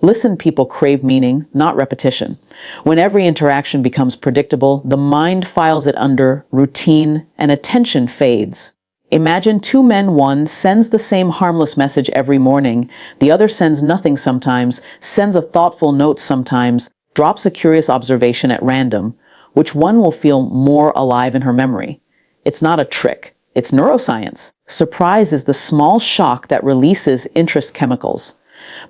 Listened people crave meaning, not repetition. When every interaction becomes predictable, the mind files it under routine and attention fades. Imagine two men, one sends the same harmless message every morning, the other sends nothing sometimes, sends a thoughtful note sometimes, drops a curious observation at random. Which one will feel more alive in her memory? It's not a trick, it's neuroscience. Surprise is the small shock that releases interest chemicals.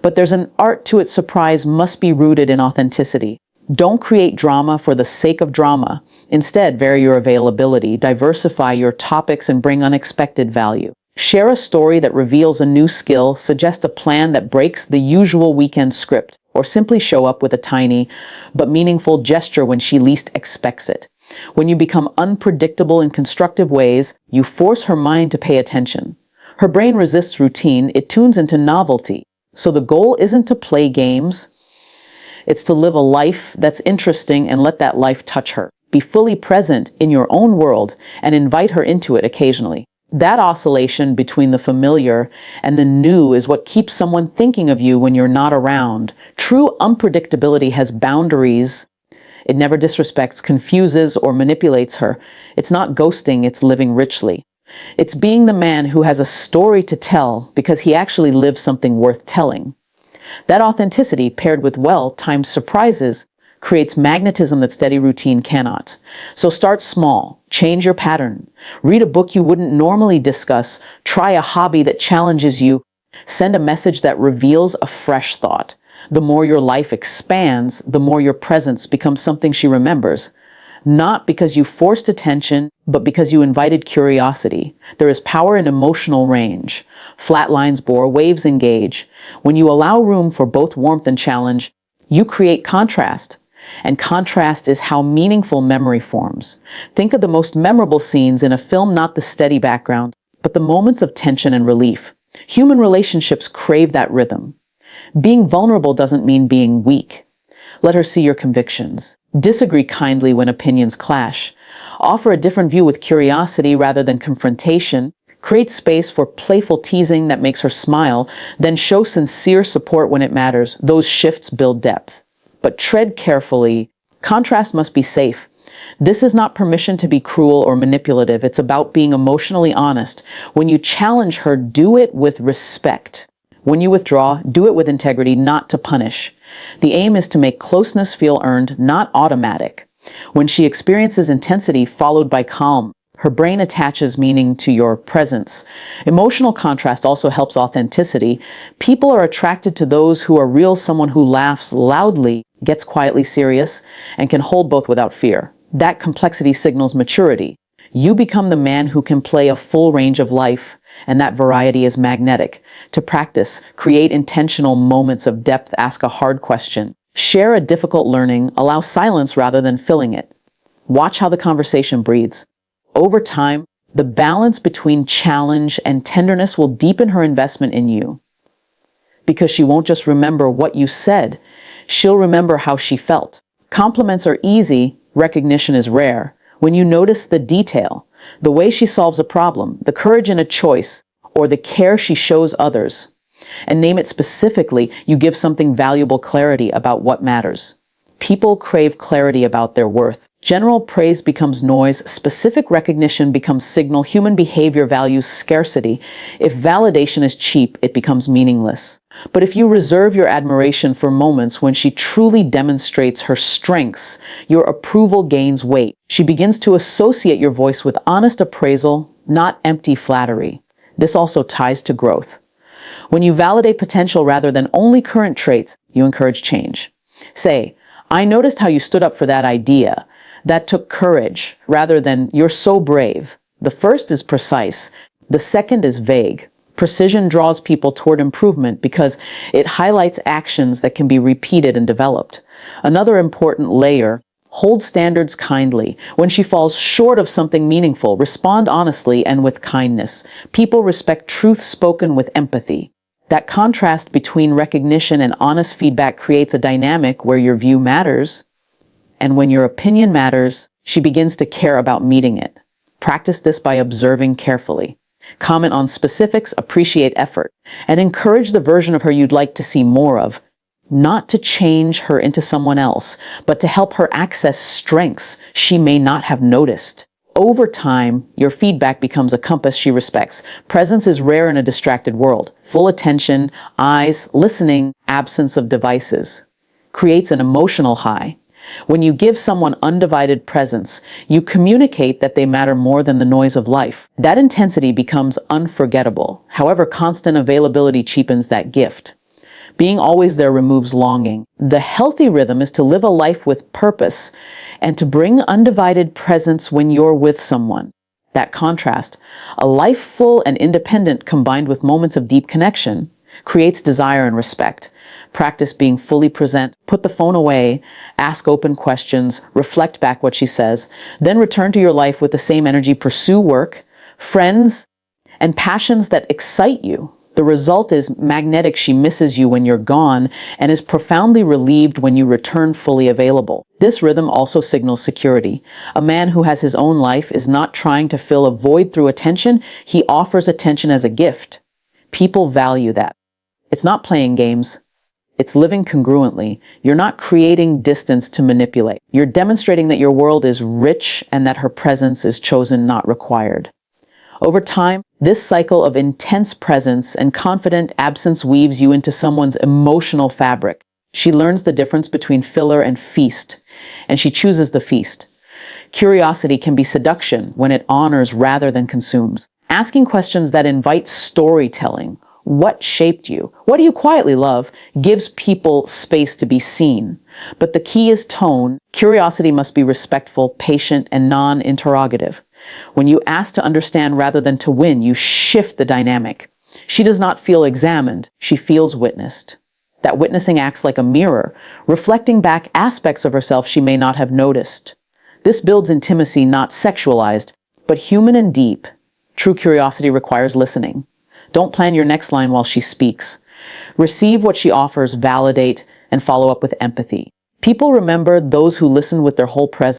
But there's an art to it. Surprise must be rooted in authenticity. Don't create drama for the sake of drama. Instead, vary your availability, diversify your topics, and bring unexpected value. Share a story that reveals a new skill, suggest a plan that breaks the usual weekend script, or simply show up with a tiny but meaningful gesture when she least expects it. When you become unpredictable in constructive ways, you force her mind to pay attention. Her brain resists routine, it tunes into novelty. So the goal isn't to play games, it's to live a life that's interesting and let that life touch her. Be fully present in your own world and invite her into it occasionally. That oscillation between the familiar and the new is what keeps someone thinking of you when you're not around. True unpredictability has boundaries. It never disrespects, confuses, or manipulates her. It's not ghosting, it's living richly. It's being the man who has a story to tell because he actually lives something worth telling. That authenticity, paired with well-timed surprises, creates magnetism that steady routine cannot. So start small, change your pattern, read a book you wouldn't normally discuss, try a hobby that challenges you, send a message that reveals a fresh thought. The more your life expands, the more your presence becomes something she remembers. Not because you forced attention, but because you invited curiosity. There is power in emotional range. Flat lines bore, waves engage. When you allow room for both warmth and challenge, you create contrast. And contrast is how meaningful memory forms. Think of the most memorable scenes in a film, not the steady background, but the moments of tension and relief. Human relationships crave that rhythm. Being vulnerable doesn't mean being weak. Let her see your convictions. Disagree kindly when opinions clash. Offer a different view with curiosity rather than confrontation. Create space for playful teasing that makes her smile. Then show sincere support when it matters. Those shifts build depth. But tread carefully. Contrast must be safe. This is not permission to be cruel or manipulative. It's about being emotionally honest. When you challenge her, do it with respect. When you withdraw, do it with integrity, not to punish. The aim is to make closeness feel earned, not automatic. When she experiences intensity followed by calm, her brain attaches meaning to your presence. Emotional contrast also helps authenticity. People are attracted to those who are real, someone who laughs loudly, gets quietly serious, and can hold both without fear. That complexity signals maturity. You become the man who can play a full range of life, and that variety is magnetic. To practice, create intentional moments of depth, ask a hard question, share a difficult learning, allow silence rather than filling it. Watch how the conversation breathes. Over time, the balance between challenge and tenderness will deepen her investment in you. Because she won't just remember what you said, she'll remember how she felt. Compliments are easy, recognition is rare. When you notice the detail, the way she solves a problem, the courage in a choice, or the care she shows others, and name it specifically, you give something valuable, clarity about what matters. People crave clarity about their worth. General praise becomes noise, specific recognition becomes signal, human behavior values scarcity. If validation is cheap, it becomes meaningless. But if you reserve your admiration for moments when she truly demonstrates her strengths, your approval gains weight. She begins to associate your voice with honest appraisal, not empty flattery. This also ties to growth. When you validate potential rather than only current traits, you encourage change. Say, I noticed how you stood up for that idea. That took courage, rather than, you're so brave. The first is precise. The second is vague. Precision draws people toward improvement because it highlights actions that can be repeated and developed. Another important layer, hold standards kindly. When she falls short of something meaningful, respond honestly and with kindness. People respect truth spoken with empathy. That contrast between recognition and honest feedback creates a dynamic where your view matters, and when your opinion matters, she begins to care about meeting it. Practice this by observing carefully. Comment on specifics, appreciate effort, and encourage the version of her you'd like to see more of. not to change her into someone else, but to help her access strengths she may not have noticed. Over time, your feedback becomes a compass she respects. Presence is rare in a distracted world. Full attention, eyes, listening, absence of devices creates an emotional high. When you give someone undivided presence, you communicate that they matter more than the noise of life. That intensity becomes unforgettable. However, constant availability cheapens that gift. Being always there removes longing. The healthy rhythm is to live a life with purpose and to bring undivided presence when you're with someone. That contrast, a life full and independent combined with moments of deep connection, creates desire and respect. Practice being fully present, put the phone away, ask open questions, reflect back what she says, then return to your life with the same energy, pursue work, friends, and passions that excite you. The result is magnetic. She misses you when you're gone and is profoundly relieved when you return fully available. This rhythm also signals security. A man who has his own life is not trying to fill a void through attention. He offers attention as a gift. People value that. It's not playing games. It's living congruently. You're not creating distance to manipulate. You're demonstrating that your world is rich and that her presence is chosen, not required. Over time, this cycle of intense presence and confident absence weaves you into someone's emotional fabric. She learns the difference between filler and feast, and she chooses the feast. Curiosity can be seduction when it honors rather than consumes. Asking questions that invite storytelling. What shaped you? What do you quietly love? Gives people space to be seen. But the key is tone. Curiosity must be respectful, patient, and non-interrogative. When you ask to understand rather than to win, you shift the dynamic. She does not feel examined. She feels witnessed. That witnessing acts like a mirror, reflecting back aspects of herself she may not have noticed. This builds intimacy not sexualized, but human and deep. True curiosity requires listening. Don't plan your next line while she speaks. Receive what she offers, validate, and follow up with empathy. People remember those who listen with their whole presence.